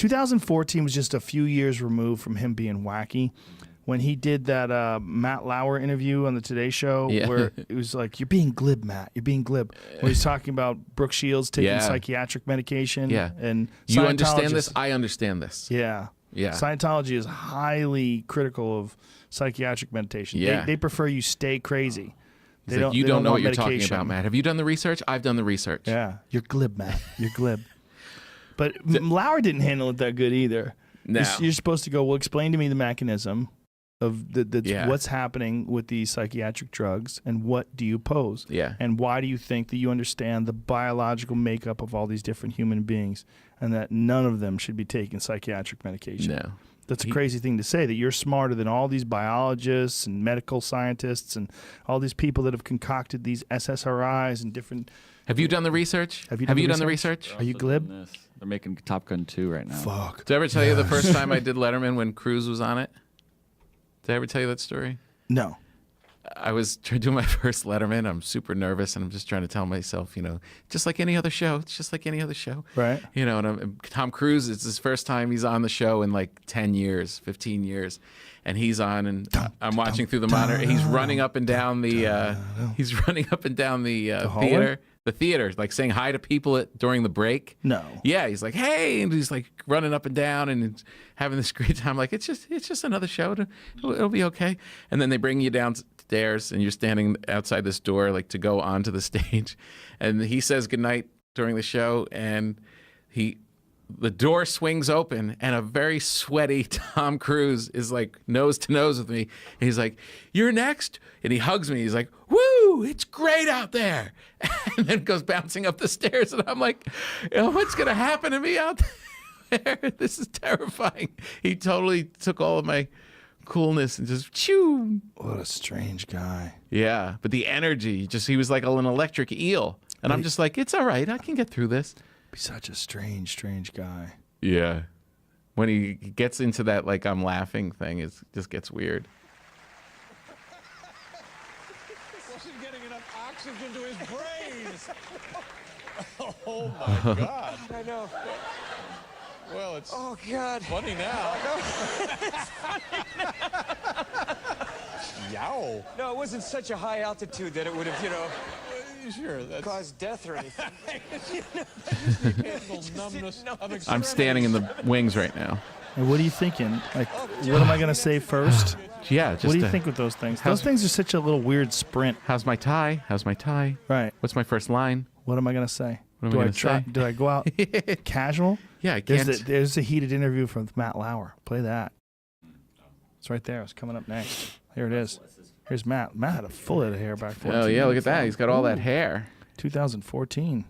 2014 was just a few years removed from him being wacky. When he did that Matt Lauer interview on the Today Show, where it was like, "You're being glib, Matt. You're being glib." When he's talking about Brooke Shields taking psychiatric medication, and you understand this, I understand this. Yeah. Scientology is highly critical of psychiatric meditation. They prefer you stay crazy. You don't know what you're talking about, Matt. Have you done the research? I've done the research. Yeah, you're glib, Matt. You're glib. But Lauer didn't handle it that good either. No. You're supposed to go, well, explain to me the mechanism of what's happening with these psychiatric drugs, and what do you pose? And why do you think that you understand the biological makeup of all these different human beings, and that none of them should be taking psychiatric medication? No. That's a crazy thing to say, that you're smarter than all these biologists and medical scientists and all these people that have concocted these SSRIs and different... Have you done the research? Have you done the research? Are you glib? They're making Top Gun 2 right now. Fuck. Did I ever tell you the first time I did Letterman when Cruise was on it? Did I ever tell you that story? No. I was trying to do my first Letterman. I'm super nervous, and I'm just trying to tell myself, just like any other show. It's just like any other show. Right. And Tom Cruise, it's his first time he's on the show in like 10 years, 15 years. And he's on, and I'm watching through the monitor. He's running up and down the theater. The theater, like saying hi to people during the break. No. Yeah, he's like, hey, and he's like running up and down and having this great time. Like, it's just another show. It'll be okay. And then they bring you downstairs, and you're standing outside this door, like to go onto the stage. And he says goodnight during the show, and the door swings open, and a very sweaty Tom Cruise is like nose to nose with me. And he's like, "You're next." And he hugs me. He's like, "Woo, it's great out there." And then goes bouncing up the stairs. And I'm like, what's going to happen to me out there? This is terrifying. He totally took all of my coolness and just chew. What a strange guy. Yeah, but the energy, he was like an electric eel. And I'm just like, it's all right. I can get through this. Be such a strange guy. Yeah. When he gets into that, like, I'm laughing thing, it just gets weird. Wasn't getting enough oxygen to his brains. Oh my God. I know. Well, it's God. funny now. Yow. No, it wasn't such a high altitude that it would have, Sure, that's caused death or anything. I'm standing in the wings right now. And what are you thinking? Like, what am I going to say first? Yeah. What do you think with those things? Those things are such a little weird sprint. How's my tie? Right. What's my first line? What am I going to say? What am I going to say? Do I go out casual? Yeah, I can't. There's a heated interview from Matt Lauer. Play that. It's right there. It's coming up next. Here it is. Here's Matt. Matt had a full head of hair back then. Oh, yeah, look at that. He's got all that hair. 2014.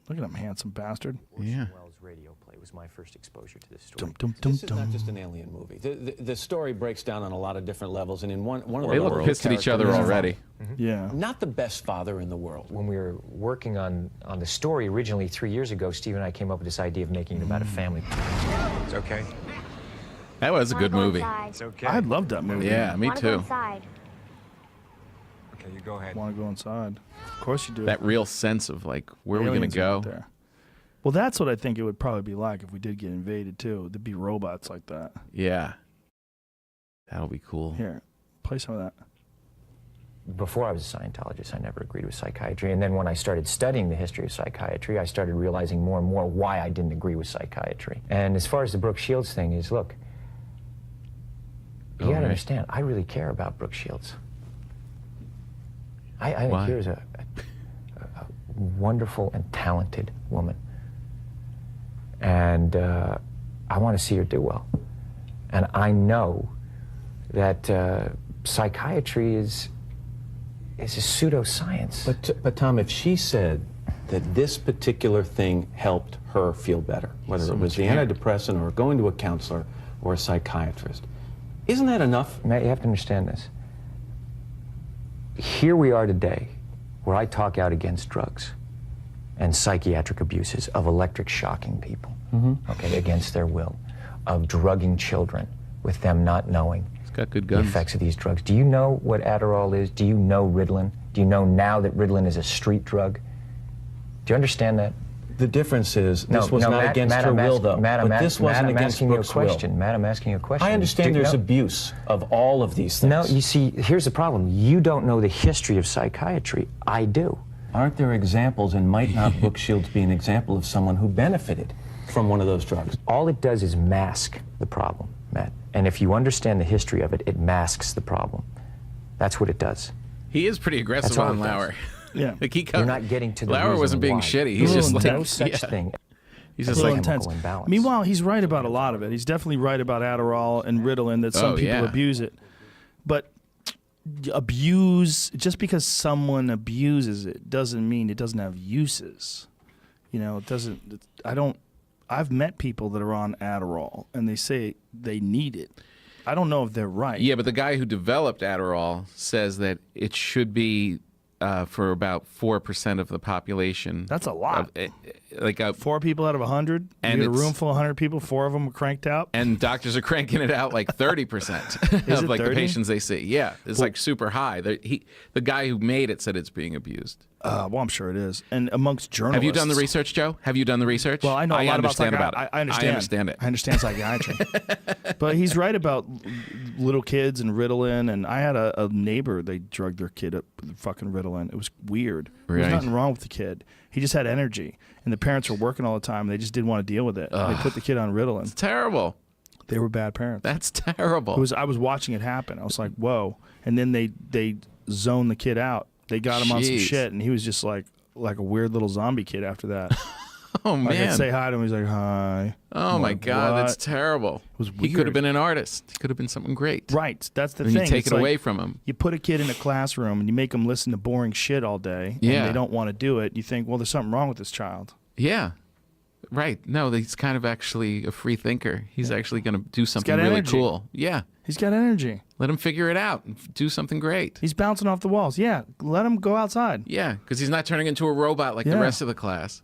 Look at him, handsome bastard. Yeah. Welles radio play was my first exposure to this story. This is not just an alien movie. The story breaks down on a lot of different levels, and in one of They the look pissed at each other already. Yeah. not the best father in the world. When we were working on the story originally 3 years ago, Steve and I came up with this idea of making it about a family. It's okay. That was a good movie. It's okay. I loved that movie. Yeah, me too. Okay, you go ahead. Want to go inside? Of course you do. That real sense of, like, where are we going to Aliens are out go? there. Well, that's what I think it would probably be like if we did get invaded, too. There'd be robots like that. Yeah. That'll be cool. Here, play some of that. Before I was a Scientologist, I never agreed with psychiatry. And then when I started studying the history of psychiatry, I started realizing more and more why I didn't agree with psychiatry. And as far as the Brooke Shields thing is, look, you gotta understand, I really care about Brooke Shields. I think here's a wonderful and talented woman. And I want to see her do well. And I know that psychiatry is a pseudoscience. But Tom, if she said that this particular thing helped her feel better, whether it was the antidepressant or going to a counselor or a psychiatrist, isn't that enough? Matt, you have to understand this. Here we are today, where I talk out against drugs and psychiatric abuses of electric shocking people, okay, against their will, of drugging children with them not knowing It's got good the guns. effects of these drugs. Do you know what Adderall is? Do you know Ritalin? Do you know now that Ritalin is a street drug? Do you understand that? The difference is this was not Matt, against Matt, her I'm will, ask- though. Matt, But this wasn't I'm against asking you a Brooke's will. question. Matt, I'm asking you a question. I understand there's abuse of all of these things. No, you see, here's the problem. You don't know the history of psychiatry. I do. Aren't there examples, and might not Brooke Shields be an example of someone who benefited from one of those drugs? All it does is mask the problem, Matt. And if you understand the history of it, it masks the problem. That's what it does. He is pretty aggressive on Lauer. Yeah. Like You're not getting to the Lauer reason wasn't being why. shitty. He's just like, no such thing. He's as just like chemical imbalance. Meanwhile, he's right about a lot of it. He's definitely right about Adderall and Ritalin, that some people abuse it. But just because someone abuses it doesn't mean it doesn't have uses. You know, I've met people that are on Adderall and they say they need it. I don't know if they're right. Yeah, but the guy who developed Adderall says that it should be for about 4% of the population. That's a lot. Like 4 people out of 100. And you get a room full of 100 people, 4 of them are cranked out. And doctors are cranking it out like 30% of like 30? The patients they see. Yeah, it's like super high. The guy who made it said it's being abused. Well, I'm sure it is. And amongst journalists. Have you done the research, Joe? Have you done the research? Well, I know a lot about about it. I understand. I understand it. I understand psychiatry. But he's right about little kids and Ritalin. And I had a neighbor, they drugged their kid up with fucking Ritalin. It was weird. There was nothing wrong with the kid. He just had energy. And the parents were working all the time. And they just didn't want to deal with it. They put the kid on Ritalin. It's terrible. They were bad parents. That's terrible. I was watching it happen. I was like, whoa. And then they zoned the kid out. They got him on some shit. And he was just like a weird little zombie kid after that. Oh, man. I'd say hi to him. He's like, hi. Oh, my God. What? That's terrible. It was He weird. could have been an artist. He could have been something great. Right. That's the and thing. You take it's it away from him. You put a kid in a classroom and you make them listen to boring shit all day. Yeah. And they don't want to do it. You think, well, there's something wrong with this child. Yeah. Right. No, he's kind of actually a free thinker. He's actually going to do something really energy. cool. Yeah. He's got energy. Let him figure it out and do something great. He's bouncing off the walls. Yeah. Let him go outside. Yeah, because he's not turning into a robot like the rest of the class.